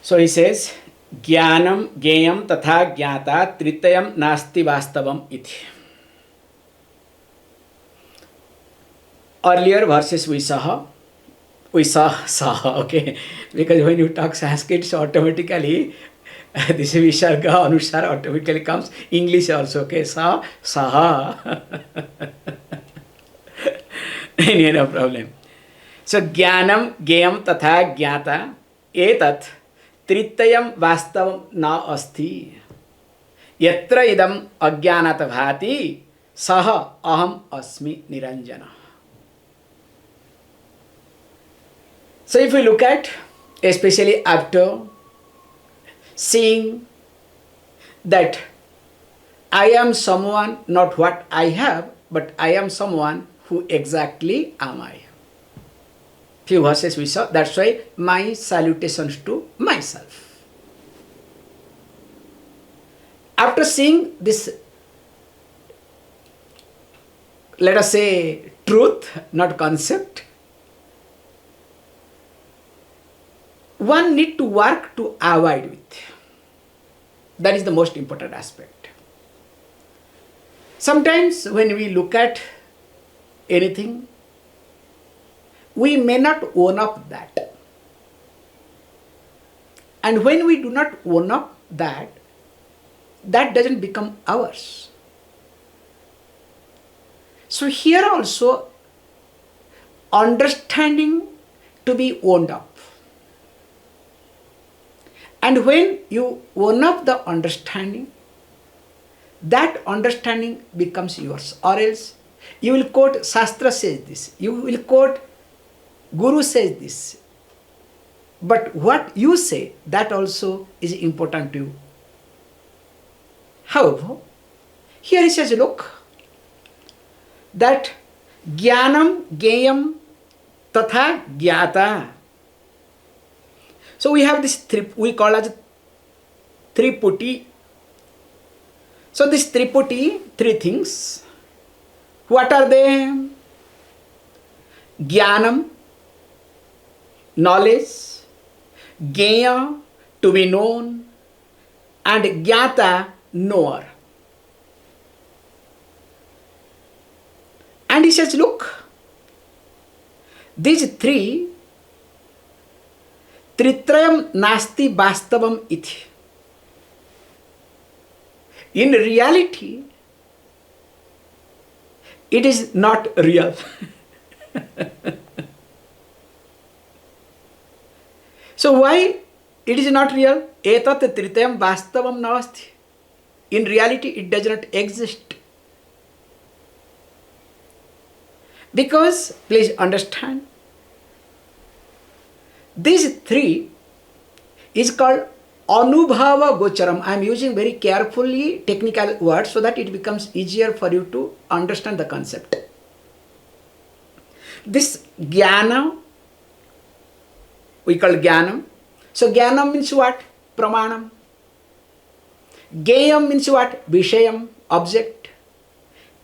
So he says, Jnanam Jnayam Tatha Jnata Tritayam Nasti Vastavam Iti. Earlier verses we saw, okay, because when you talk Sanskrit, so automatically this Visarga, Anusar automatically comes. English also, okay, saha. Any no problem. So, Jnanam, Jnayam, Tatha, Jnata, Etat, Tritayam, Vastavam, Na Asti. Yatra idam Ajnanata Bhati, Saha, Aham, Asmi, Niranjana. So, if we look at, especially after seeing that I am someone, not what I have, but I am someone who exactly am I. Few verses we saw, that's why my salutations to myself. After seeing this, let us say truth, not concept, one need to work to avoid with. That is the most important aspect. Sometimes when we look at anything, we may not own up that. And when we do not own up that, that doesn't become ours. So here also, understanding to be owned up. And when you own up the understanding, that understanding becomes yours. Or else, you will quote, Shastra says this, you will quote, Guru says this. But what you say, that also is important to you. However, here he says, look, that Jnanam, Jnayam, Tatha, Jnata. So we have this we call as Triputi. So this Triputi, three things. What are they? Jnanam, knowledge, Jnaya, to be known, and Jnata, knower. And he says, look, these three, Tritrayam Nasti Vastavam Iti. In reality, it is not real. So why it is not real? Etat Tritayam Vastavam Nasti. In reality, it does not exist. Because, please understand, these three is called Anubhava Gocharam. I am using very carefully technical words so that it becomes easier for you to understand the concept. This Jnana, we call Jnanam. So Jnanam means what? Pramanam. Jnayam means what? Vishayam, object.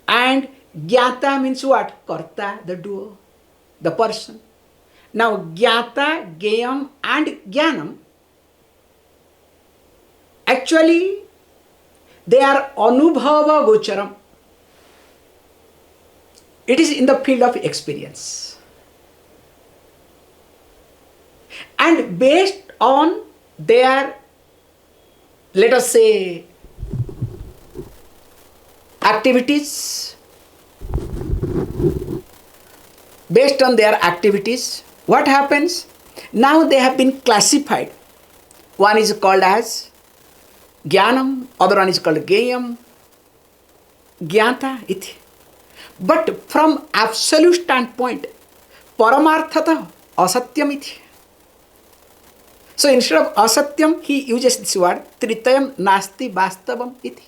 And Jnata means what? Karta, the doer, the person. Now, Jnata, Jnayam and Jnanam, actually, they are Anubhava Gocharam. It is in the field of experience. And based on their, let us say, activities, based on their activities, what happens? Now they have been classified. One is called as Jnanam, other one is called Jnayam, Jnata, iti. But from absolute standpoint, Paramarthata, Asatyam iti. So instead of Asatyam, he uses this word, Tritayam Nasti Vastavam iti.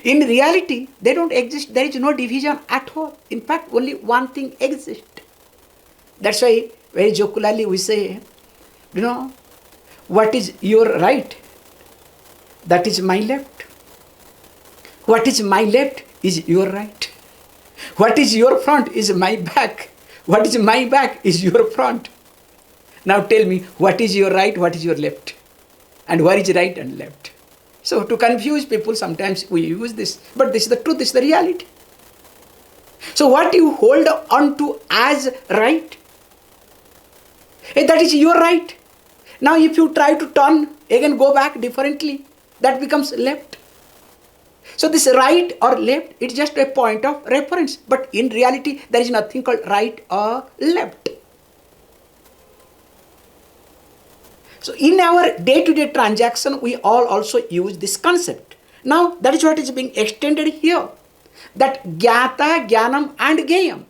In reality, they don't exist. There is no division at all. In fact, only one thing exists. That's why very jocularly we say, what is your right? That is my left. What is my left is your right. What is your front is my back. What is my back is your front. Now tell me, what is your right, what is your left? And where is right and left? So to confuse people, sometimes we use this. But this is the truth, this is the reality. So what you hold on to as right, that is your right. Now if you try to turn, again go back differently, that becomes left. So this right or left, it's just a point of reference. But in reality, there is nothing called right or left. So in our day-to-day transaction, we all also use this concept. Now that is what is being extended here. That Jnata, Jnanam and Geyam.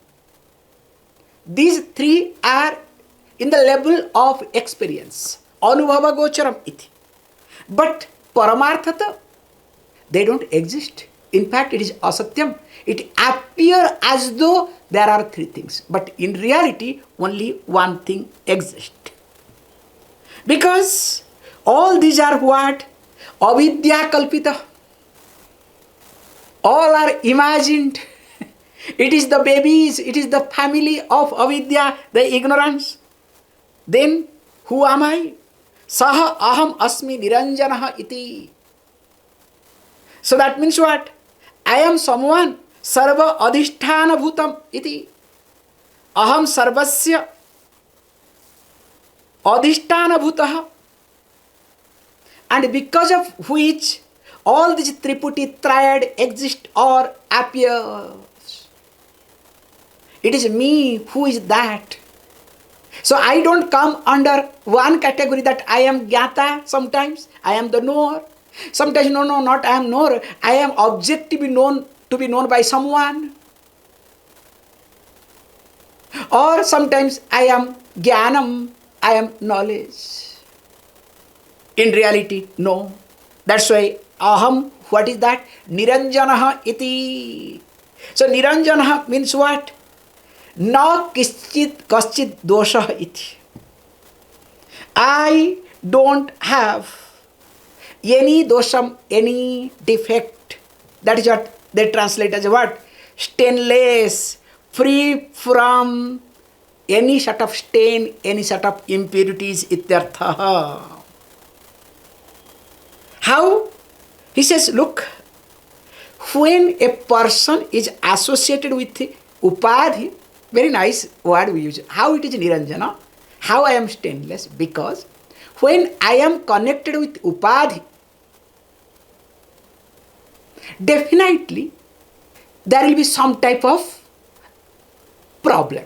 These three are in the level of experience. Anubhava gocharam iti. But Paramarthata, they don't exist. In fact, it is asatyam. It appears as though there are three things. But in reality, only one thing exists. Because all these are what? Avidya kalpita. All are imagined. It is the babies, it is the family of avidya, the ignorance. Then, who am I? Saha aham asmi niranjanaha iti. So that means what? I am someone, sarva adhisthana bhutam iti. Aham sarvasya adhisthana bhutaha. And because of which all these Triputi triad exist or appears. It is me who is that. So I don't come under one category that I am Jnata sometimes, I am the knower. Sometimes no, not I am knower, I am object to be known by someone. Or sometimes I am Jnanam, I am knowledge. In reality, no. That's why aham, what is that? Niranjanaha iti. So Niranjanaha means what? Na kischit dosha iti. I don't have any dosham, any defect. That is what they translate as what? Stainless, free from any sort of stain, any sort of impurities, ityartha. How? He says, look, when a person is associated with upadhi, very nice word we use. How it is niranjana? How I am stainless? Because when I am connected with upadhi, definitely there will be some type of problem.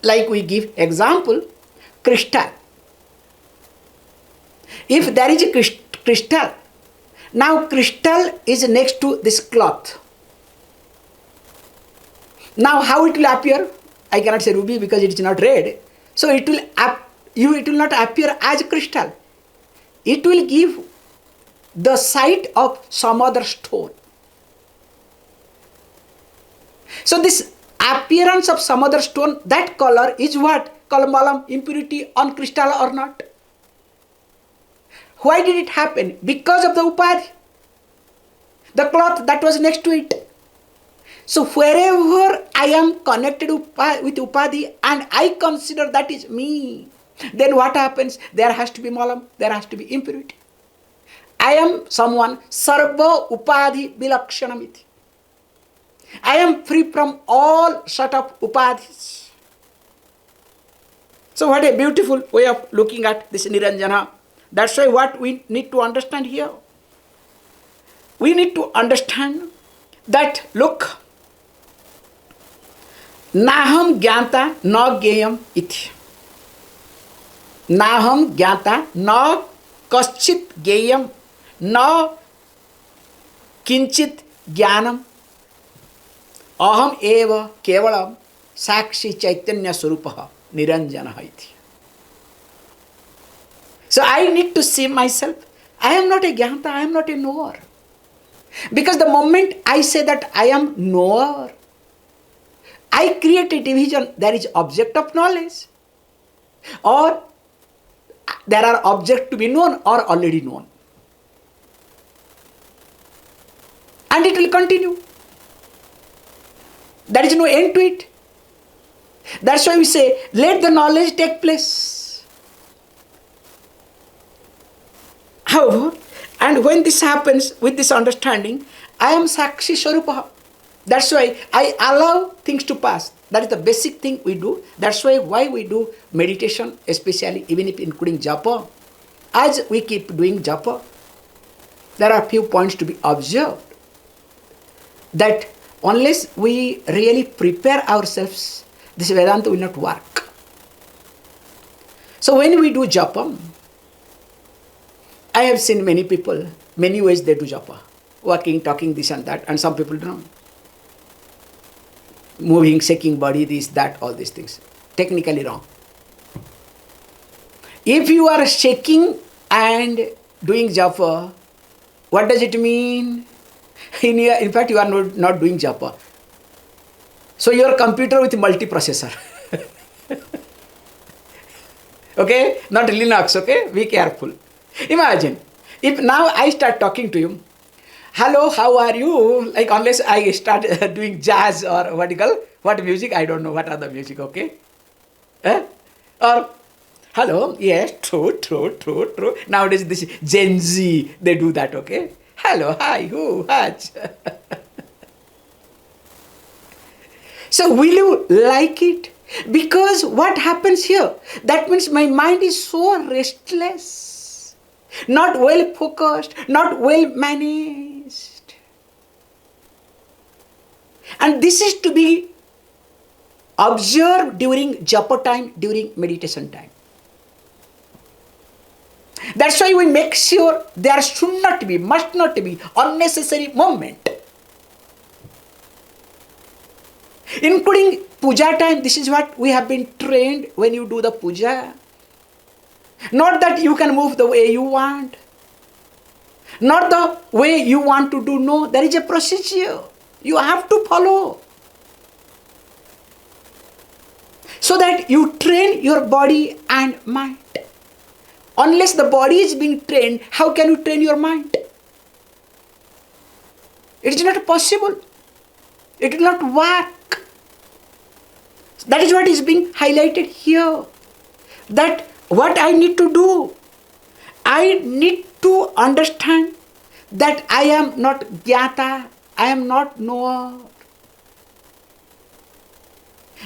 Like we give example, crystal. If there is a crystal, now crystal is next to this cloth. Now how it will appear? I cannot say ruby because it is not red. So it will not appear as crystal. It will give the sight of some other stone. So this appearance of some other stone, that color is what? Kalamalam, impurity on crystal or not? Why did it happen? Because of the upadhi. The cloth that was next to it. So wherever I am connected with upadhi and I consider that is me, then what happens? There has to be malam, there has to be impurity. I am someone, sarva upadhi vilakshanamiti. I am free from all sort of upadhis. So what a beautiful way of looking at this Niranjana. That's why what we need to understand here. We need to understand that, look, naham jnata na geyam iti. Naham jnata na kaschit geyam na kinchit jnanam. Aham eva kevalam sakshi chaitanya swarupaha niranjanaha iti. So I need to see myself. I am not a jnata, I am not a knower. Because the moment I say that I am knower, I create a division. There is object of knowledge, or there are objects to be known or already known. And it will continue. There is no end to it. That's why we say, let the knowledge take place. However, and when this happens with this understanding, I am Sakshi Swarupa. That's why I allow things to pass. That is the basic thing we do. That's why we do meditation, especially even if including japa. As we keep doing japa, there are few points to be observed. That unless we really prepare ourselves, this Vedanta will not work. So when we do japa, I have seen many people, many ways they do japa. Walking, talking, this and that, and some people don't. Moving, shaking body, this, that, all these things. Technically wrong. If you are shaking and doing japa, what does it mean? In fact, you are not doing japa. So your computer with multiprocessor. Okay? Not Linux, okay? Be careful. Imagine, if now I start talking to you, hello, how are you? Like unless I start doing jazz or what music, I don't know what are the music, okay? Or, hello, yes, true. Nowadays this Gen Z, they do that, okay? Hello, hi, who, what? So will you like it? Because what happens here? That means my mind is so restless, not well focused, not well managed. And this is to be observed during japa time, during meditation time. That's why we make sure there should not be, must not be unnecessary movement. Including puja time, this is what we have been trained when you do the puja. Not that you can move the way you want. Not the way you want to do, no. There is a procedure. You have to follow. So that you train your body and mind. Unless the body is being trained, how can you train your mind? It is not possible. It will not work. That is what is being highlighted here. That what I need to do, I need to understand that I am not Gyata, I am not knower.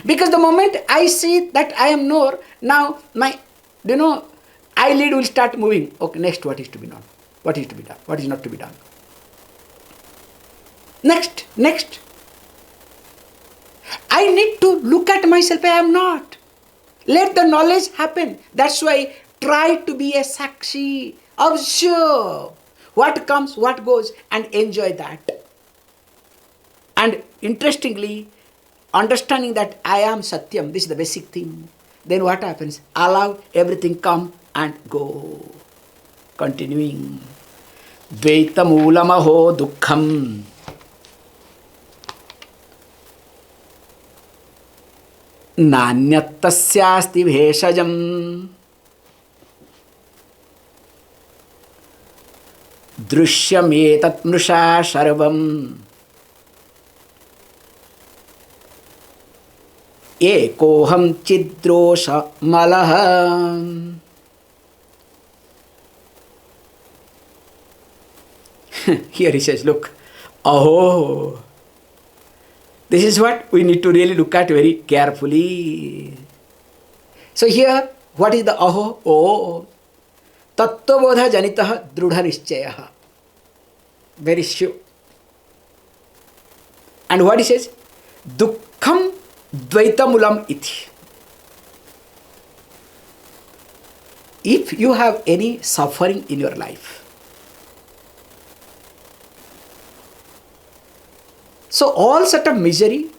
Because the moment I see that I am knower, now my, eyelid will start moving. Okay, next what is to be done? What is to be done? What is not to be done? Next. I need to look at myself, I am not. Let the knowledge happen. That's why try to be a sakshi. Observe what comes, what goes, and enjoy that. And interestingly, understanding that I am Satyam, this is the basic thing. Then what happens? Allow everything come and go. Continuing. Dvaita mulamaho dukkham. Nanyattasyaasti bheshajam. Drushyam mrusha sarvam. Ekoham chidrosha malaha. Here he says, look, aho. This is what we need to really look at very carefully. So here, what is the aho? Oh, tattvabodha janitah drudha nischayah. Very sure. And what he says? Dukkham dvaitamulam iti. If you have any suffering in your life, so all sort of misery,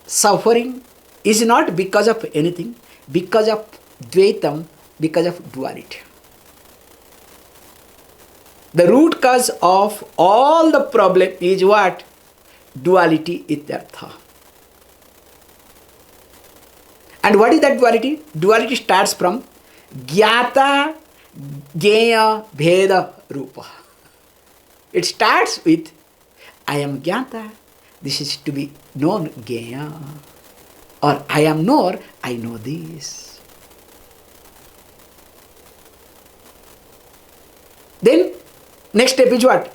suffering is not because of anything, because of dvaitam, because of duality. The root cause of all the problem is what? Duality ityartha. And what is that duality? Duality starts from Gyata, Gyeya, Bheda, Rupa. It starts with I am Gyata. This is to be known Gyeya. Or I am knower, I know this. Then next step is what?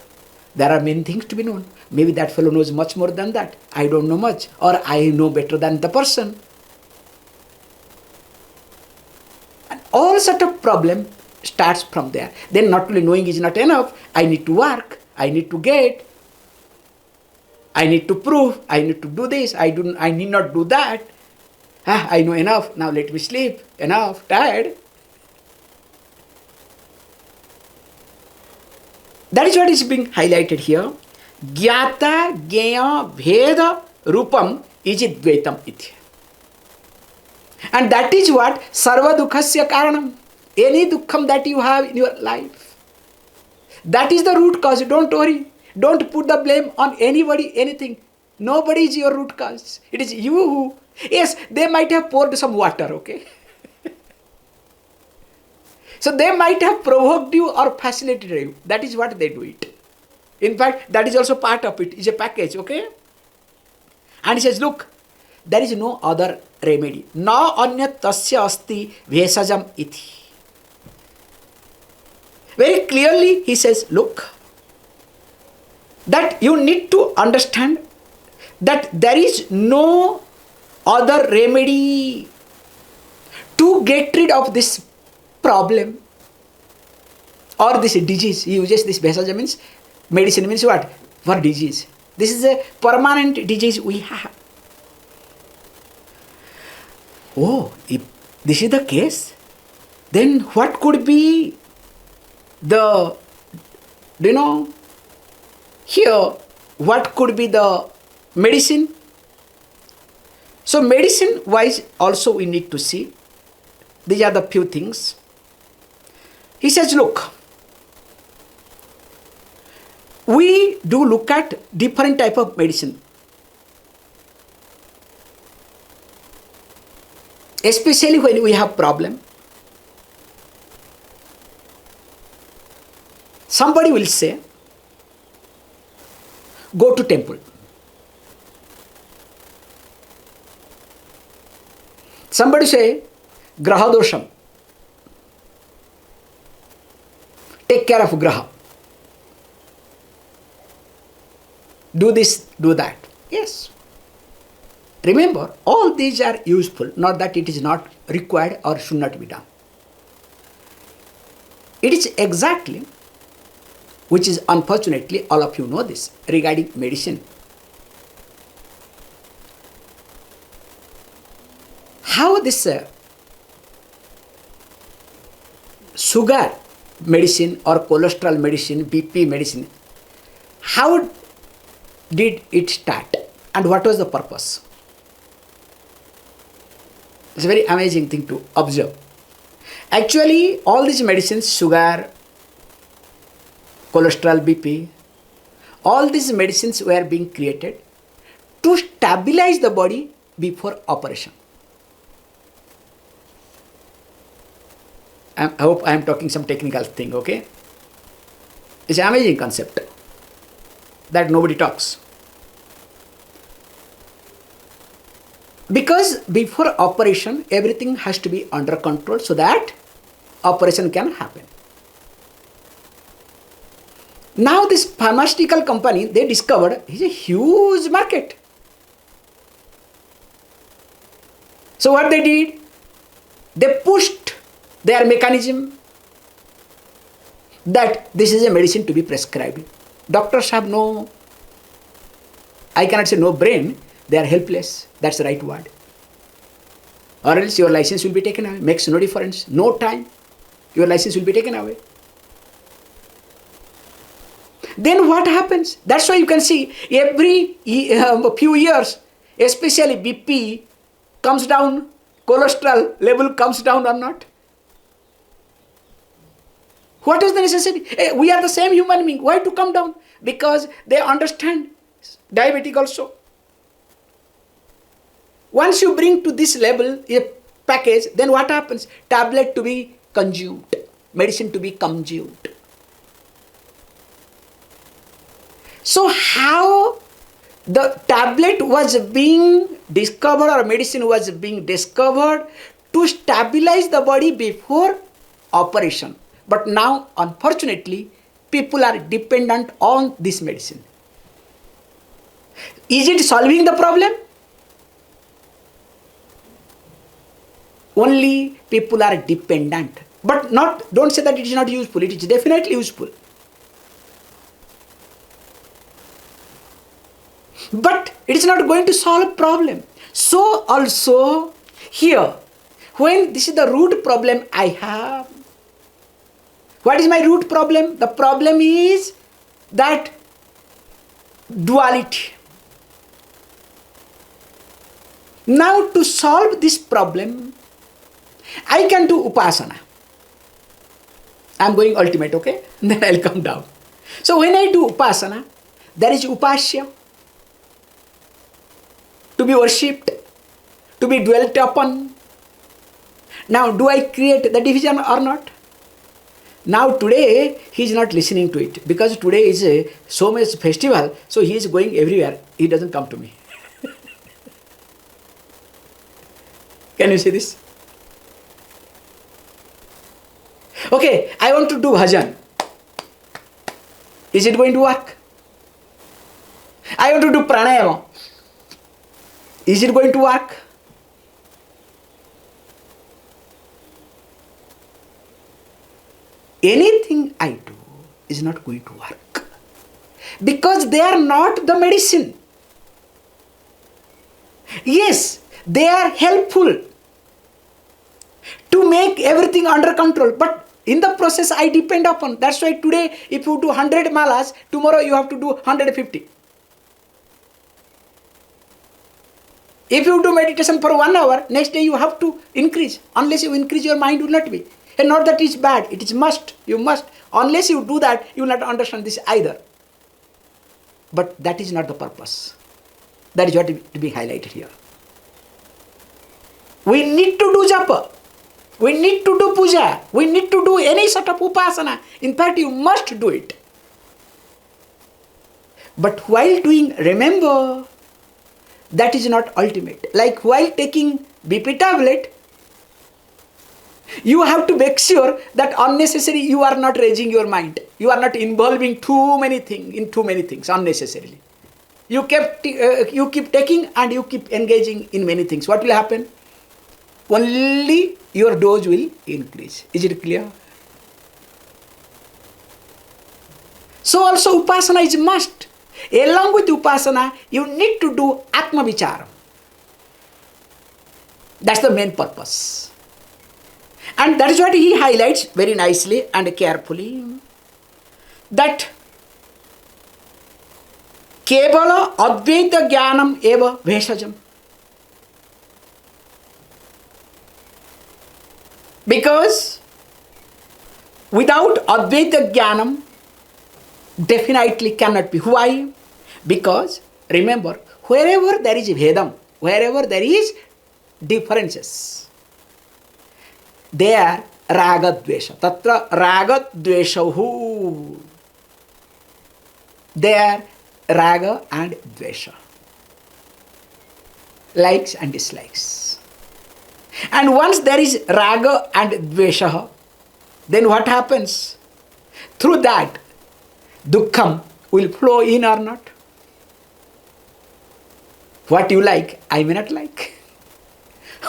There are many things to be known. Maybe that fellow knows much more than that. I don't know much, or I know better than the person. And all sort of problem starts from there. Then not only knowing is not enough. I need to work. I need to get. I need to prove. I need to do this. I need not do that. I know enough. Now let me sleep. Enough. Tired. That is what is being highlighted here. Gyata Gya Bheda Rupam Ijit Dvaitam Iti. And that is what Sarva Dukhasya Karanam. Any dukkham that you have in your life. That is the root cause. Don't worry. Don't put the blame on anybody, anything. Nobody is your root cause. It is you who. Yes, they might have poured some water, okay? So they might have provoked you or facilitated you. That is what they do it. In fact, that is also part of it. It's a package, okay? And he says, look, there is no other remedy. Na anyat tasya asti vesajam iti. Very clearly he says, look, that you need to understand that there is no other remedy to get rid of this problem or this disease. He uses this Bhesaja means medicine means what? For disease. This is a permanent disease we have. Oh, if this is the case, then what could be the, here, what could be the medicine? So medicine wise also we need to see. These are the few things. He says, look, we do look at different type of medicine. Especially when we have problem. Somebody will say, go to temple. Somebody say, graha dosham. Take care of graha. Do this, do that. Yes. Remember, all these are useful, not that it is not required or should not be done. It is exactly, which is unfortunately, all of you know this, regarding medicine. How this sugar medicine or cholesterol medicine, BP medicine, how did it start and what was the purpose? It's a very amazing thing to observe. Actually, all these medicines, sugar, cholesterol, BP, all these medicines were being created to stabilize the body before operation. I hope I am talking some technical thing, okay? It's an amazing concept that nobody talks. Because before operation, everything has to be under control so that operation can happen. Now this pharmaceutical company, they discovered it's a huge market. So what they did? They pushed their mechanism that this is a medicine to be prescribed. Doctors have no, I cannot say no brain, they are helpless. That's the right word. Or else your license will be taken away. Makes no difference. No time. Your license will be taken away. Then what happens? That's why you can see every few years, especially BP comes down, cholesterol level comes down or not. What is the necessity? We are the same human being. Why to come down? Because they understand diabetic also. Once you bring to this level a package, then what happens? Tablet to be consumed, medicine to be consumed. So how the tablet was being discovered or medicine was being discovered to stabilize the body before operation. But now, unfortunately, people are dependent on this medicine. Is it solving the problem? Only people are dependent. But don't say that it is not useful. It is definitely useful. But it is not going to solve problem. So also here, when this is the root problem I have, what is my root problem? The problem is that duality. Now to solve this problem, I can do upasana. I am going ultimate, okay? Then I will come down. So when I do upasana, there is upasya, to be worshipped, to be dwelt upon. Now, do I create the division or not? Now, today, he is not listening to it because today is so much festival, so he is going everywhere. He doesn't come to me. Can you see this? Okay, I want to do bhajan. Is it going to work? I want to do pranayama. Is it going to work? Anything I do is not going to work because they are not the medicine. Yes, they are helpful to make everything under control, but in the process I depend upon. That's why today if you do 100 malas, tomorrow you have to do 150. If you do meditation for 1 hour, next day you have to increase. Unless you increase, your mind will not be. And not that it is bad, it is must. You must. Unless you do that, you will not understand this either. But that is not the purpose. That is what is to be highlighted here. We need to do japa. We need to do puja. We need to do any sort of upasana. In fact, you must do it. But while doing, remember, that is not ultimate. Like while taking BP tablet, you have to make sure that unnecessarily you are not raising your mind. You are not involving too many things unnecessarily. You keep taking and you keep engaging in many things. What will happen? Only your dose will increase. Is it clear? So also upasana is must. Along with upasana, you need to do atma vicharam. That's the main purpose. And that is what he highlights very nicely and carefully, that kevala advaita jnanam eva bheshajam. Because without advaita jnanam, definitely cannot be. Why? Because remember, wherever there is Vedam, wherever there is differences, there raga dvesha. Tatra raga dveshahu. There raga and dvesha. Likes and dislikes. And once there is raga and dvesha, then what happens? Through that, dukkham will flow in or not. What you like, I may not like.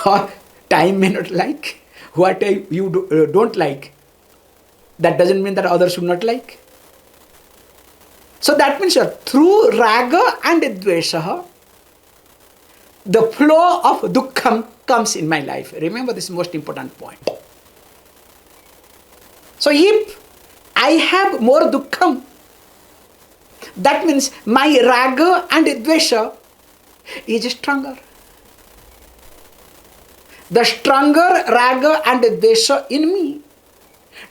Or time may not like. What you don't like, that doesn't mean that others should not like. So that means through raga and dvesha, the flow of dukkham comes in my life. Remember this most important point. So if I have more dukkham, that means my raga and dvesha is stronger. The stronger raga and dvesha in me,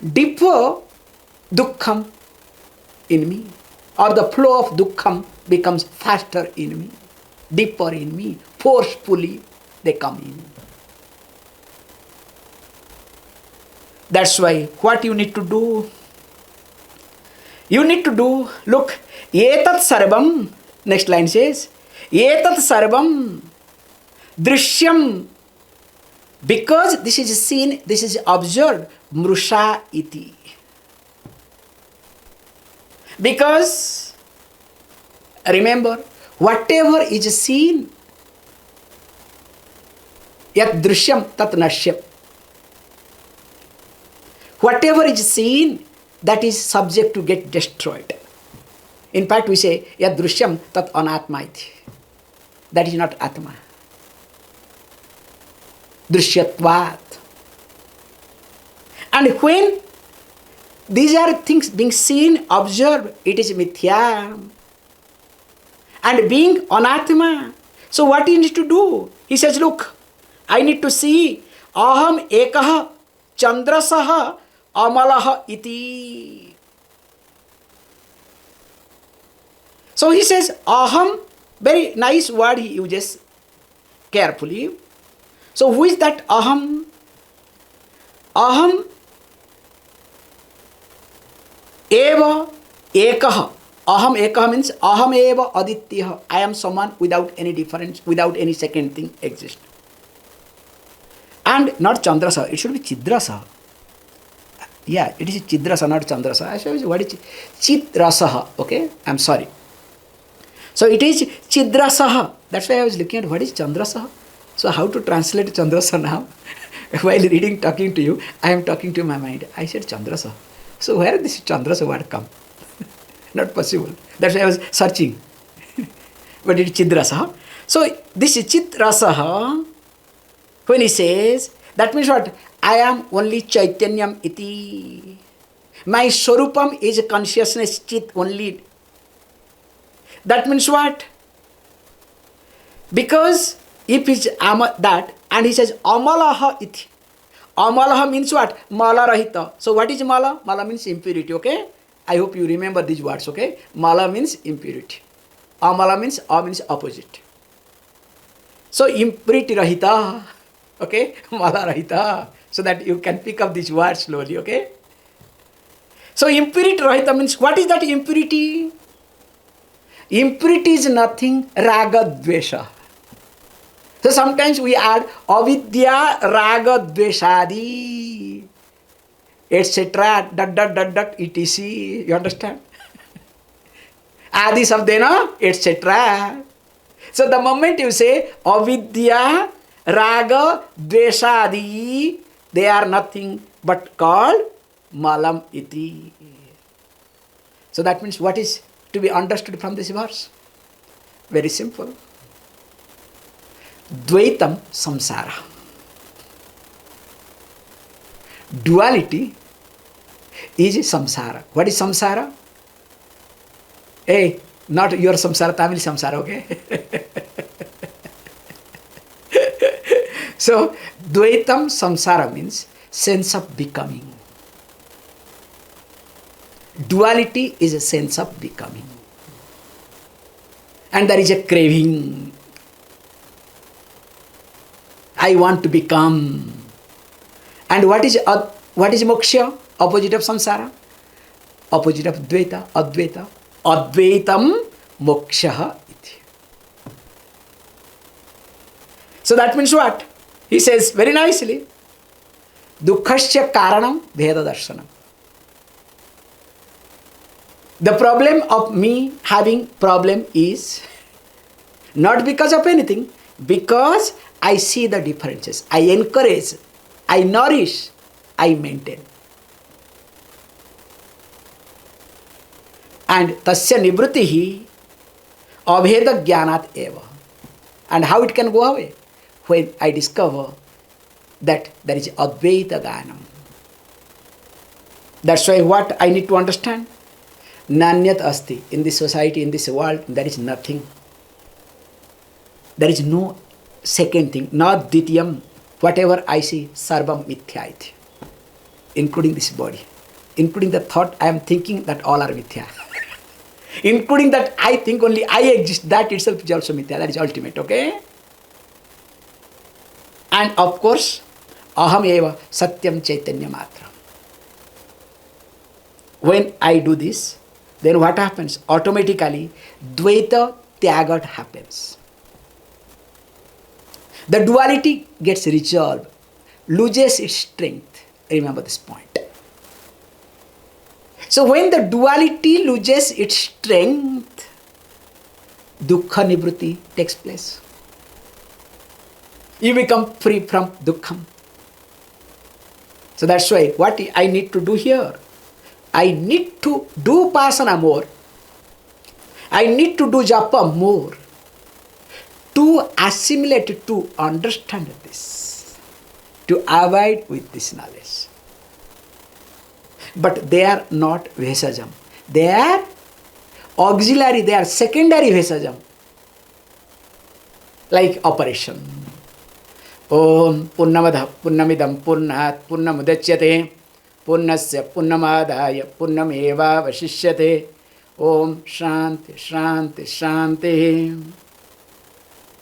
deeper dukkham in me, or the flow of dukkham becomes faster in me, deeper in me, forcefully they come in. That's why what you need to do? You need to do, look, etat sarvam, next line says, etat sarvam drishyam. Because this is seen, this is observed, mrusha iti. Because, remember, whatever is seen, yat drishyam tat nashyam. Whatever is seen, that is subject to get destroyed. In fact, we say, yat drishyam tat anatma iti. That is not atma. Drishyatvat. And when these are things being seen, observed, it is mithya. And being anatma. So what you need to do? He says, look, I need to see aham ekah chandrasah amalah iti. So he says aham, very nice word he uses carefully. So who is that aham? Aham eva ekah. Aham ekah means aham eva aditya. I am someone without any difference, without any second thing exist. And not chandrasa, it should be chidrasa. Yeah, it is chidrasa, not chandrasa. I say, what is chidrasa? Okay, I'm sorry. So it is chidrasa. That's why I was looking at what is chandrasa. So how to translate chandrasa now? While reading, talking to you, I am talking to my mind. I said chandrasa. So where this chandrasa word come? Not possible. That's why I was searching. But it is chidrasa. So this is chidrasa. When he says, that means what? I am only chaitanyam iti. My swarupam is consciousness chit only. That means what? Because if it's that, and he says amalaha iti. Amalaha means what? Mala rahita. So what is mala? Mala means impurity, okay? I hope you remember these words, okay? Mala means impurity. Amala means opposite. So impurity rahita. Okay, mala rahita, so that you can pick up these words slowly, okay? So impurity rahita means, what is that impurity? Impurity is nothing, raga dvesha. So sometimes we add avidya, raga dveshadi, etc. etc. You understand? Adi sabdena, etc. So the moment you say avidya, raga, dveshadi, they are nothing but called malam iti. So that means what is to be understood from this verse? Very simple. Dvaitam samsara. Duality is samsara. What is samsara? Hey, not your samsara, Tamil samsara, okay? So, Dvaitam samsara means sense of becoming. Duality is a sense of becoming. And there is a craving. I want to become. And what is moksha? Opposite of samsara? Opposite of dvaita, advaita. Advaitam moksha iti. So that means what? He says very nicely, dukkhasya karanam bheda darshanam. The problem of me having problem is not because of anything, because I see the differences. I encourage, I nourish, I maintain. And tasya nivritihi abheda jnanat eva. And how it can go away? When I discover that there is advaita ganam. That's why what I need to understand? Nanyat asti. In this society, in this world, there is nothing. There is no second thing. Not ditiyam. Whatever I see, sarvam mithya iti. Including this body. Including the thought I am thinking that all are mithya. Including that I think only I exist, that itself is also mithya. That is ultimate, okay? And of course, aham eva satyam chaitanya matra. When I do this, then what happens? Automatically, dvaita tyagat happens. The duality gets resolved, loses its strength. Remember this point. So when the duality loses its strength, dukkha nivritti takes place. You become free from dukkham. So that's why what I need to do here, I need to do upasana more. I need to do japa more to assimilate, to understand this, to abide with this knowledge. But they are not vesajam. They are auxiliary, they are secondary vesajam. Like operation. Om Purnamada Purnamidam Purnat Purnamudachyate Purnasya Purnamadaya Purnameva Vashishyate. Om Shanti Shanti Shanti.